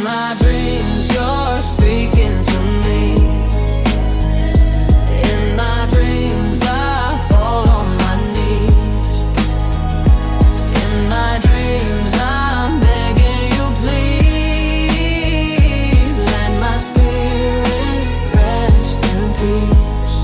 my dreams you're speaking to me. In my dreams I fall on my knees. In my dreams I'm begging you please let my spirit rest in peace.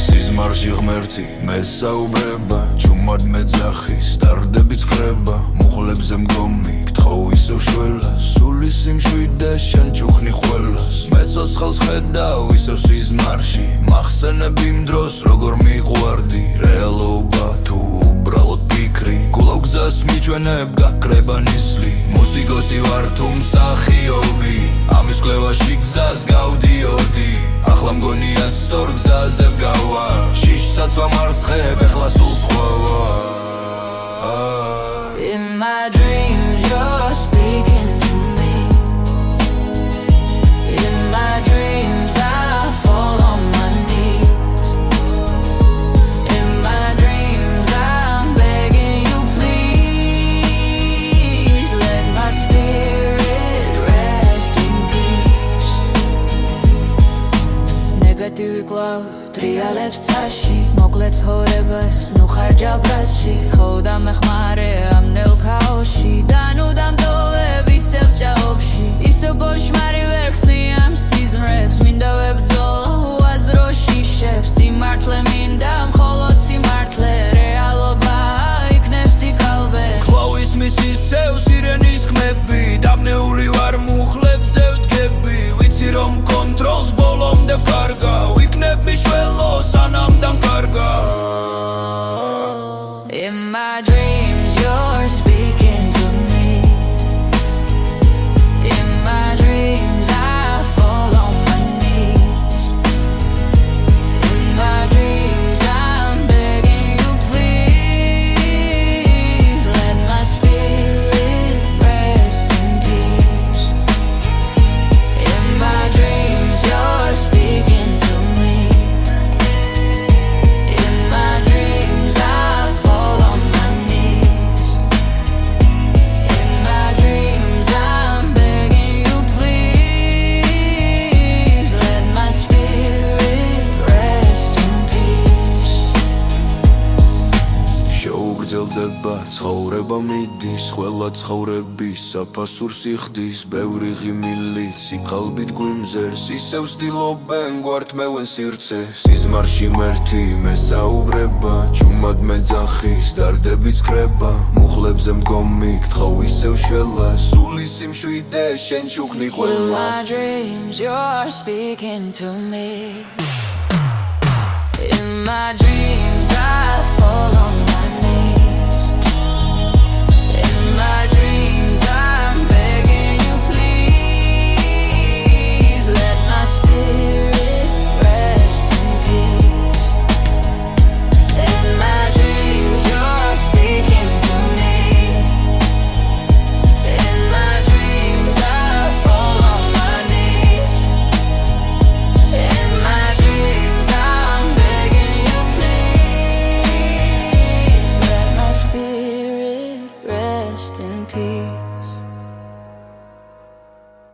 Სიზმარში ღმერთი მესაუბრება ჩუმად მეძახის დარდებით ხრება მუხლებზე მდგომი გთხოვ ისევ შველა სული სიმშვიდე შენ ჩუქნი ყველას მე ცოცხალს ხედავ ისევ სიზმარში მახსენებ იმ დროს როგორ მიყვარდი რეალობა თუ უბრალოდ ფიქრი გულავ გზას მიჩვენებ გაქრება ნისლი მუსიკოსი ვარ თუ მსახიობი ამის კვლევაში გზას გავდიოდი ახლა მგონია სწორ გზაზე ვგავარ შიშსაც ვამარცხებ ეხლა სულ სხვა ვარ In my dreams you're speaking to me. In my dreams I fall on my knees. In my dreams I'm begging you please let my spirit rest in peace. Negative glow ტრიალებს წაში მოკლედ ცხოვრებას ნუ ხარჯავ ბრასში თხოვდა მეხმარე ამ ნელ ქაოსში და ნუ დამტოვებ ისევ ჭაობში ისევ გოშმარი ვერ ხსნი ამ სიზმრებს მინდა ვებრძოლო უაზრო შიშებს სიმართლე მინდა მხოლოდ სიმართლე რეალობა იქნებს იქალბე კვლავ ისმის ისევ სირენის ხმები დაბნეული ვარ მუხლებზე ვდგები ვიცი რომ კონტროლს ბოლომდე ვკარგავ იქნებ მიშველო სანამ დამკარგავ In my dreams you're speaking to me. In my dreams I fall on my knees. In my dreams I'm begging you please let my spirit rest in peace. In my dreams you're speaking to me. In my dreams I fall on my knees. In my dreams I'm begging you please let my spirit rest in peace. შეუგრძელდება ცხოვრება მიდის ყველა ცხოვრების საფასურს იხდის ბევრი ღიმილით სიქალბით გვიმზერს ისევ ვსtildeობენ გვართმევენ სივრცე სიზმარში მერთი მესაუბრება ჩუმად მეძახის დარდებით ხრება მუხლებზე მდგომი გთხოვ ისევ შველა სული სიმშვიდე შენ ჩუქნი In ყველა my dreams you're speaking to me. In my dreams I fall